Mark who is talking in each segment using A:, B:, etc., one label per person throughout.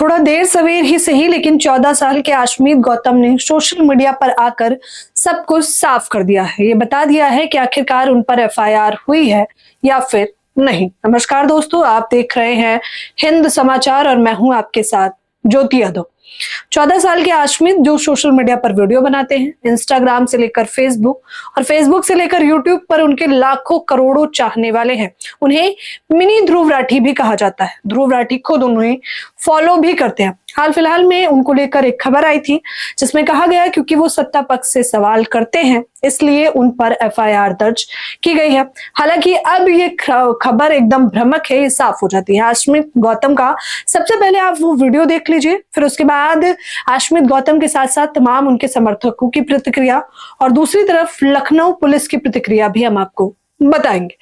A: थोड़ा देर सवेर ही सही, लेकिन 14 साल के आशमीत गौतम ने सोशल मीडिया पर आकर सब कुछ साफ कर दिया है। ये बता दिया है कि आखिरकार उन पर एफआईआर हुई है या फिर नहीं। नमस्कार दोस्तों, आप देख रहे हैं हिंद समाचार और मैं हूं आपके साथ ज्योति यादव। 14 साल के आशमीत जो सोशल मीडिया पर वीडियो बनाते हैं, इंस्टाग्राम से लेकर फेसबुक और फेसबुक से लेकर यूट्यूब पर उनके लाखों करोड़ों चाहने वाले हैं। उन्हें मिनी ध्रुव राठी भी कहा जाता है। ध्रुव राठी खुद उन्हें फॉलो भी करते हैं। हाल फिलहाल में उनको लेकर एक खबर आई थी जिसमें कहा गया क्योंकि वो सत्ता पक्ष से सवाल करते हैं इसलिए उन पर एफआईआर दर्ज की गई है। हालांकि अब ये खबर एकदम भ्रामक है, ये साफ हो जाती है। आशमीत गौतम का सबसे पहले आप वो वीडियो देख लीजिए, फिर उसके बाद आशमीत गौतम के साथ साथ तमाम उनके समर्थकों की प्रतिक्रिया और दूसरी तरफ लखनऊ पुलिस की प्रतिक्रिया भी हम आपको बताएंगे।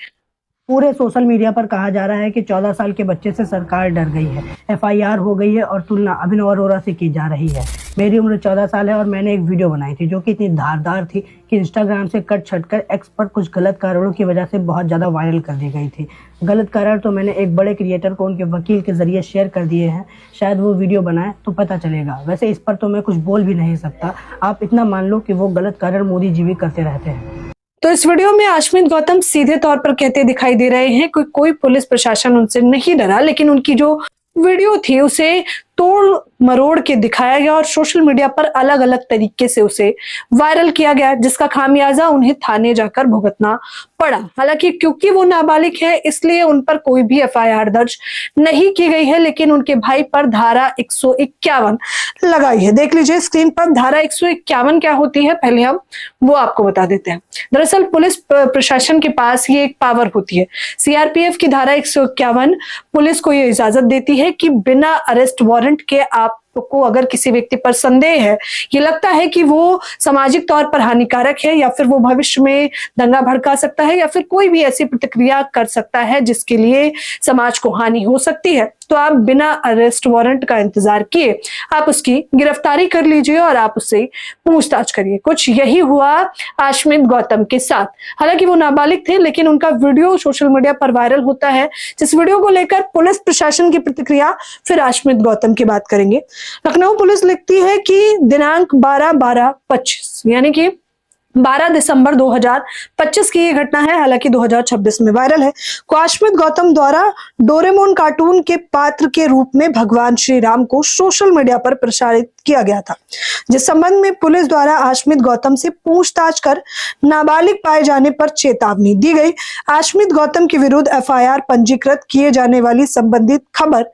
B: पूरे सोशल मीडिया पर कहा जा रहा है कि 14 साल के बच्चे से सरकार डर गई है, एफआईआर हो गई है और तुलना अभिनव अरोरा से की जा रही है। मेरी उम्र 14 साल है और मैंने एक वीडियो बनाई थी जो कि इतनी धारदार थी कि इंस्टाग्राम से कट छट कर एक्स पर कुछ गलत कारणों की वजह से बहुत ज़्यादा वायरल कर दी गई थी। गलत कारण तो मैंने एक बड़े क्रिएटर को उनके वकील के जरिए शेयर कर दिए हैं, शायद वो वीडियो बनाए तो पता चलेगा। वैसे इस पर तो मैं कुछ बोल भी नहीं सकता, आप इतना मान लो कि वो गलत कारण मोदी जी भी करते रहते हैं।
A: तो इस वीडियो में आशमीत गौतम सीधे तौर पर कहते दिखाई दे रहे हैं कि कोई पुलिस प्रशासन उनसे नहीं डरा, लेकिन उनकी जो वीडियो थी उसे तोड़ मरोड़ के दिखाया गया और सोशल मीडिया पर अलग अलग तरीके से उसे वायरल किया गया, जिसका खामियाजा उन्हें थाने जाकर भुगतना पड़ा। हालांकि क्योंकि वो नाबालिग है इसलिए उन पर कोई भी एफआईआर दर्ज नहीं की गई है, लेकिन उनके भाई पर धारा 151 लगाई है। देख लीजिए स्क्रीन पर धारा 151 क्या होती है, पहले हम वो आपको बता देते हैं। दरअसल पुलिस प्रशासन के पास ये एक पावर होती है। सीआरपीएफ की धारा 151 पुलिस को ये इजाजत देती है कि बिना अरेस्ट वारंट के आपको अगर किसी व्यक्ति पर संदेह है, ये लगता है कि वो सामाजिक तौर पर हानिकारक है या फिर वो भविष्य में दंगा भड़का सकता है या फिर कोई भी ऐसी प्रतिक्रिया कर सकता है जिसके लिए समाज को हानि हो सकती है, तो आप बिना अरेस्ट वारंट का इंतजार किए आप उसकी गिरफ्तारी कर लीजिए और आप उससे पूछताछ करिए। कुछ यही हुआ आशमीत गौतम के साथ। हालांकि वो नाबालिग थे, लेकिन उनका वीडियो सोशल मीडिया पर वायरल होता है, जिस वीडियो को लेकर पुलिस प्रशासन की प्रतिक्रिया, फिर आशमीत गौतम की बात करेंगे। लखनऊ पुलिस लिखती है कि दिनांक 12/12/25 यानी कि 12 दिसंबर 2025 की ये घटना है, हालांकि 2026 में वायरल है। को आशमीत गौतम द्वारा डोरेमोन कार्टून के पात्र के रूप में भगवान श्री राम को सोशल मीडिया पर प्रसारित किया गया था, जिस संबंध में पुलिस द्वारा आशमीत गौतम से पूछताछ कर नाबालिग पाए जाने पर चेतावनी दी गई। आशमीत गौतम के विरुद्ध एफआईआर पंजीकृत किए जाने वाली संबंधित खबर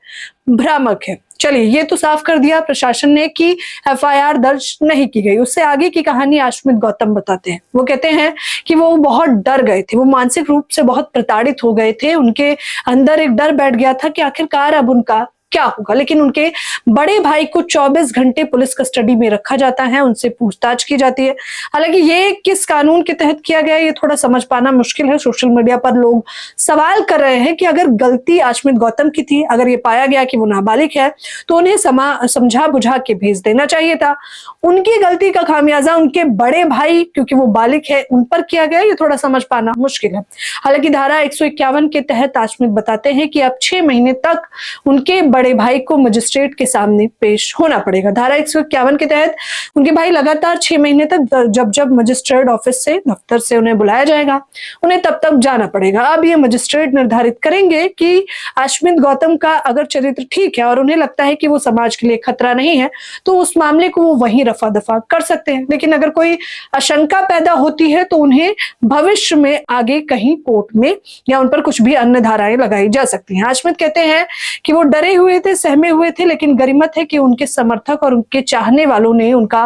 A: भ्रामक है। चलिए, ये तो साफ कर दिया प्रशासन ने कि एफआईआर दर्ज नहीं की गई। उससे आगे की कहानी आशमीत गौतम बताते हैं। वो कहते हैं कि वो बहुत डर गए थे, वो मानसिक रूप से बहुत प्रताड़ित हो गए थे। उनके अंदर एक डर बैठ गया था कि आखिरकार अब उनका क्या होगा। लेकिन उनके बड़े भाई को 24 घंटे पुलिस कस्टडी में रखा जाता है, उनसे पूछताछ की जाती है। हालांकि ये किस कानून के तहत किया गया ये थोड़ा समझ पाना मुश्किल है। सोशल मीडिया पर लोग सवाल कर रहे हैं कि अगर गलती आशमीत गौतम की थी, अगर ये पाया गया कि वो नाबालिग है, तो उन्हें समझा बुझा के भेज देना चाहिए था। उनकी गलती का खामियाजा उनके बड़े भाई, क्योंकि वो बालिग है, उन पर किया गया, ये थोड़ा समझ पाना मुश्किल है। हालांकि धारा 151 के तहत आशमीत बताते हैं कि अब 6 महीने तक उनके बड़े भाई को मजिस्ट्रेट के सामने पेश होना पड़ेगा। धारा 151 के तहत उनके भाई लगातार 6 महीने तक जब मजिस्ट्रेट ऑफिस से, दफ्तर से उन्हें बुलाया जाएगा, उन्हें तब तक जाना पड़ेगा। अब ये मजिस्ट्रेट निर्धारित करेंगे कि आशमीत गौतम का अगर चरित्र ठीक है और उन्हें लगता है कि वो समाज के लिए खतरा नहीं है, तो उस मामले को वो वहीं रफा दफा कर सकते हैं। लेकिन अगर कोई आशंका पैदा होती है तो उन्हें भविष्य में आगे कहीं कोर्ट में या उन पर कुछ भी अन्य धाराएं लगाई जा सकती हैं। आशमीत कहते हैं कि वो डरे हुए थे, सहमे हुए थे, लेकिन गरिमत है कि उनके समर्थक और उनके चाहने वालों ने उनका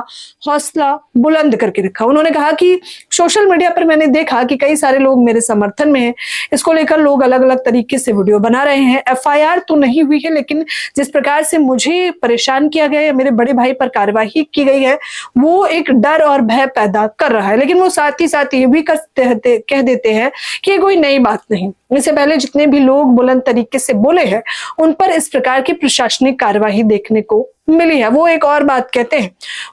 A: हौसला बुलंद करके रखा। उन्होंने कहा कि सोशल मीडिया पर मैंने देखा कि कई सारे लोग मेरे समर्थन में हैं, इसको लेकर लोग अलग अलग तरीके से वीडियो बना रहे हैं। एफआईआर तो नहीं हुई है, लेकिन जिस प्रकार से मुझे परेशान किया गया है, मेरे बड़े भाई पर कार्रवाई की गई है, वो एक डर और भय पैदा कर रहा है। लेकिन वो साथ ही साथ ये भी कह देते हैं कि ये कोई नई बात नहीं, इससे पहले जितने भी लोग बुलंद तरीके से बोले हैं उन पर इस प्रकार की प्रशासनिक कार्यवाही देखने को मिली है। वो एक और बात कहते हैं,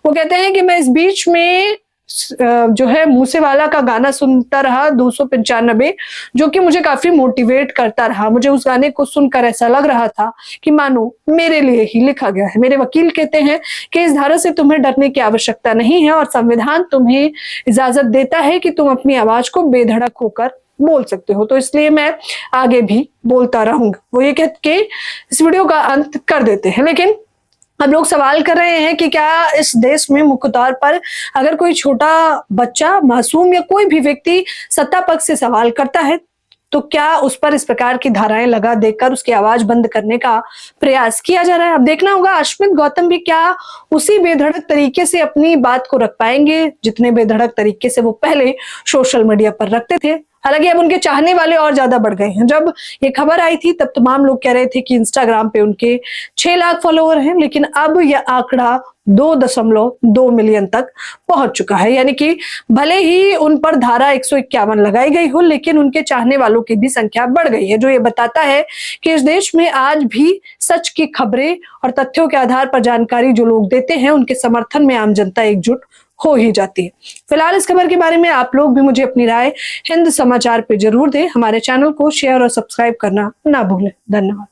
A: वो कहते हैं कि मैं इस बीच में जो है मूसेवाला का गाना सुनता रहा 295, जो कि मुझे काफी मोटिवेट करता रहा। मुझे उस गाने को सुनकर ऐसा लग रहा था कि मानो मेरे लिए ही लिखा गया है। मेरे वकील कहते हैं कि इस धारा से तुम्हें डरने की आवश्यकता नहीं है और संविधान तुम्हें इजाजत देता है कि तुम अपनी आवाज को बेधड़क होकर बोल सकते हो, तो इसलिए मैं आगे भी बोलता रहूंगा। वो ये कह के इस वीडियो का अंत कर देते हैं। लेकिन अब लोग सवाल कर रहे हैं कि क्या इस देश में मुख्य तौर पर अगर कोई छोटा बच्चा, मासूम या कोई भी व्यक्ति सत्ता पक्ष से सवाल करता है तो क्या उस पर इस प्रकार की धाराएं लगा देकर उसकी आवाज बंद करने का प्रयास किया जा रहा है। अब देखना होगा अश्मित गौतम भी क्या उसी बेधड़क तरीके से अपनी बात को रख पाएंगे जितने बेधड़क तरीके से वो पहले सोशल मीडिया पर रखते थे। हालांकि अब उनके चाहने वाले और ज्यादा बढ़ गए हैं। जब ये खबर आई थी तब तमाम लोग कह रहे थे कि इंस्टाग्राम पे उनके 6 लाख फॉलोअर हैं, लेकिन अब यह आंकड़ा 2.2 मिलियन तक पहुंच चुका है। यानी कि भले ही उन पर धारा 151 लगाई गई हो, लेकिन उनके चाहने वालों की भी संख्या बढ़ गई है, जो ये बताता है कि इस देश में आज भी सच की खबरें और तथ्यों के आधार पर जानकारी जो लोग देते हैं उनके समर्थन में आम जनता एकजुट हो ही जाती है। फिलहाल इस खबर के बारे में आप लोग भी मुझे अपनी राय हिंद समाचार पे जरूर दें। हमारे चैनल को शेयर और सब्सक्राइब करना ना भूलें। धन्यवाद।